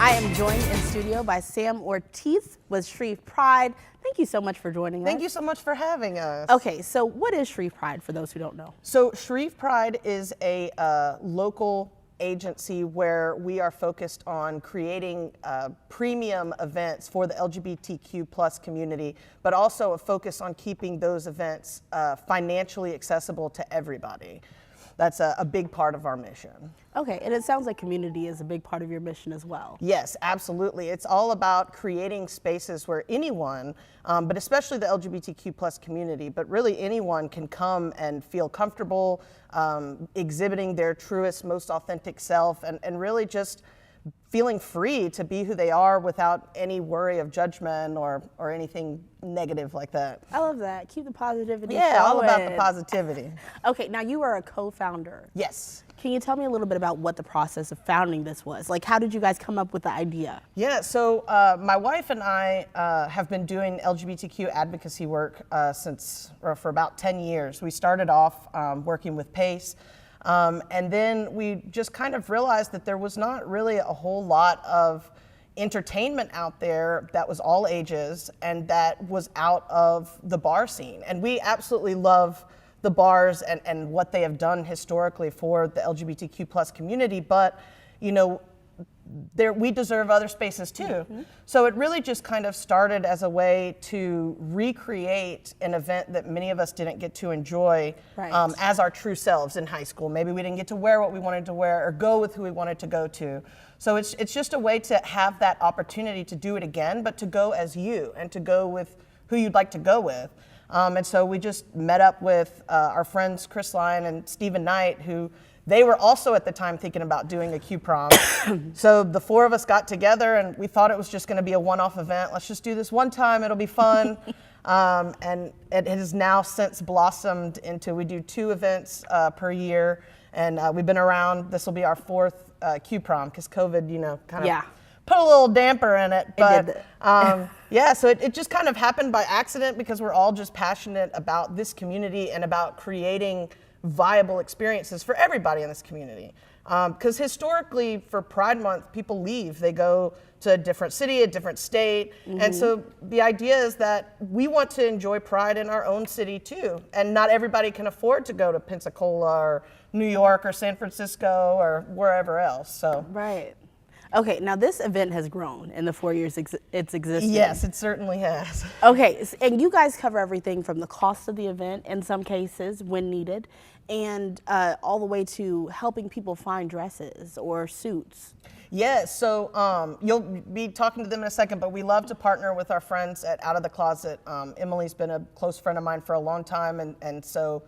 I am joined in studio by Sam Ortiz with ShrevePride. Thank you so much for joining us. Thank you so much for having us. Okay, so what is ShrevePride for those who don't know? So ShrevePride is a local agency where we are focused on creating premium events for the LGBTQ plus community, but also a focus on keeping those events financially accessible to everybody. That's a big part of our mission. Okay, and it sounds like community is a big part of your mission as well. Yes, absolutely. It's all about creating spaces where anyone, but especially the LGBTQ plus community, but really anyone can come and feel comfortable exhibiting their truest, most authentic self, and really just feeling free to be who they are without any worry of judgment or anything negative like that. I love that. Keep the positivity Yeah, flowing. all about the positivity. Okay, now you are a co-founder. Yes. Can you tell me a little bit about what the process of founding this was? Like, how did you guys come up with the idea? Yeah, so my wife and I have been doing LGBTQ advocacy work for about 10 years. We started off working with PACE, and then we just kind of realized that there was not really a whole lot of entertainment out there that was all ages and that was out of the bar scene. And we absolutely love the bars and what they have done historically for the LGBTQ plus community, but you know, we deserve other spaces too. Mm-hmm. So it really just kind of started as a way to recreate an event that many of us didn't get to enjoy as our true selves in high school. Maybe we didn't get to wear what we wanted to wear or go with who we wanted to go to. So it's just a way to have that opportunity to do it again, but to go as you and to go with who you'd like to go with. And so we just met up with our friends Chris Lyon and Stephen Knight, who they were also at the time thinking about doing a Q Prom. So the four of us got together and we thought it was just gonna be a one-off event. Let's just do this one time, it'll be fun. And it has now since blossomed into, we do 2 events per year. And we've been around, this will be our 4th Q Prom, because COVID, you know, kind of put a little damper in it. But yeah, so it just kind of happened by accident because we're all just passionate about this community and about creating viable experiences for everybody in this community. Because historically, for Pride Month, people leave. They go to a different city, a different state. Mm-hmm. And so the idea is that we want to enjoy Pride in our own city too. And not everybody can afford to go to Pensacola or New York or San Francisco or wherever else. So. Right. Okay, now this event has grown in the 4 years it's existed. Yes, it certainly has. Okay, and you guys cover everything from the cost of the event in some cases when needed, and all the way to helping people find dresses or suits. Yes, so you'll be talking to them in a second, but we love to partner with our friends at Out of the Closet. Emily's been a close friend of mine for a long time, and so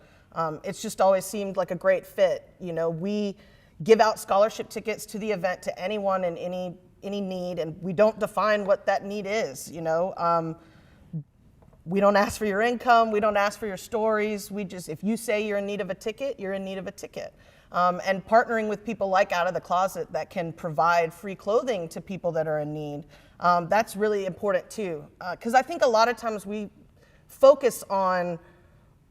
it's just always seemed like a great fit. You know, we give out scholarship tickets to the event to anyone in any need, and we don't define what that need is, you know. We don't ask for your income, we don't ask for your stories, we just, if you say you're in need of a ticket, you're in need of a ticket. And partnering with people like Out of the Closet that can provide free clothing to people that are in need, that's really important too. Because I think a lot of times we focus on,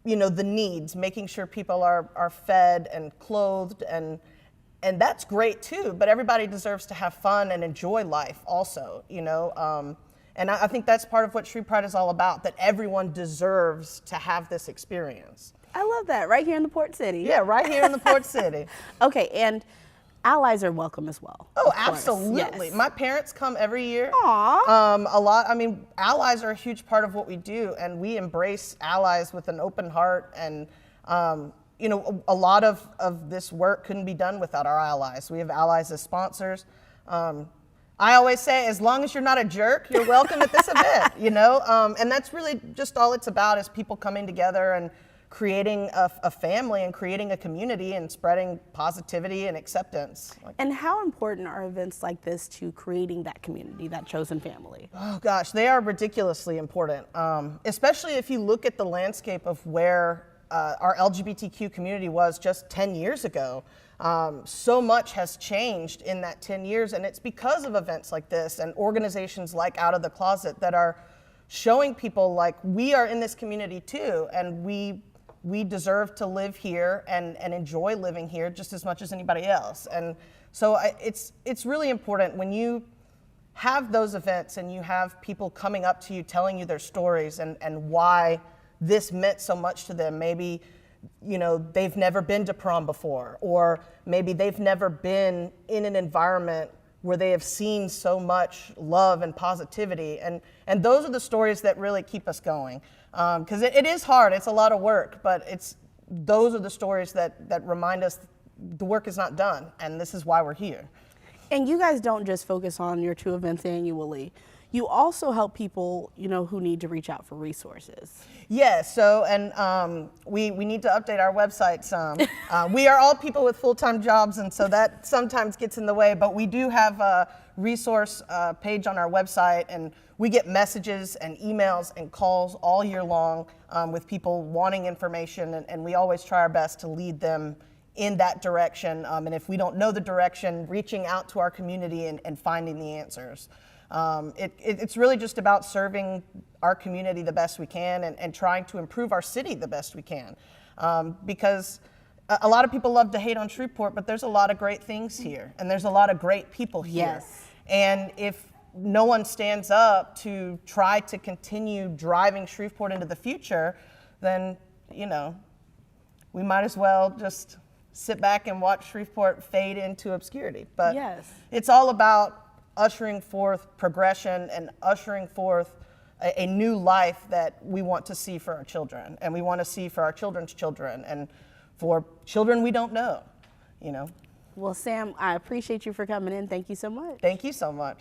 you know, the needs, making sure people are fed and clothed, and that's great too, but everybody deserves to have fun and enjoy life also, you know? And I think that's part of what ShrevePride is all about, that everyone deserves to have this experience. I love that, right here in the Port City. Yeah, right here in the Port City. Okay, and allies are welcome as well. Oh, absolutely. Yes. My parents come every year. Aww. I mean, allies are a huge part of what we do, and we embrace allies with an open heart, and you know, a lot of this work couldn't be done without our allies. We have allies as sponsors. I always say, as long as you're not a jerk, you're welcome at this event, you know? And that's really just all it's about, is people coming together and creating a family and creating a community and spreading positivity and acceptance. And how important are events like this to creating that community, that chosen family? Oh gosh, they are ridiculously important, especially if you look at the landscape of where our LGBTQ community was just 10 years ago. So much has changed in that 10 years, and it's because of events like this and organizations like Out of the Closet that are showing people like, we are in this community too, and we deserve to live here and enjoy living here just as much as anybody else. And so it's really important when you have those events and you have people coming up to you telling you their stories and why this meant so much to them. Maybe, you know, they've never been to prom before, or maybe they've never been in an environment where they have seen so much love and positivity. And those are the stories that really keep us going. Because it is hard, it's a lot of work, but those are the stories that remind us the work is not done, and this is why we're here. And you guys don't just focus on your 2 events annually. You also help people, you know, who need to reach out for resources. Yeah, so, and we need to update our website some. We are all people with full-time jobs, and so that sometimes gets in the way, but we do have a resource page on our website, and we get messages and emails and calls all year long with people wanting information, and we always try our best to lead them in that direction. And if we don't know the direction, reaching out to our community and finding the answers. It's really just about serving our community the best we can and trying to improve our city the best we can. Because a lot of people love to hate on Shreveport, but there's a lot of great things here, and there's a lot of great people here. Yes. And if no one stands up to try to continue driving Shreveport into the future, then, you know, we might as well just sit back and watch Shreveport fade into obscurity. But yes, it's all about ushering forth progression and ushering forth a new life that we want to see for our children, and we want to see for our children's children, and for children we don't know, you know. Well, Sam, I appreciate you for coming in. Thank you so much. Thank you so much.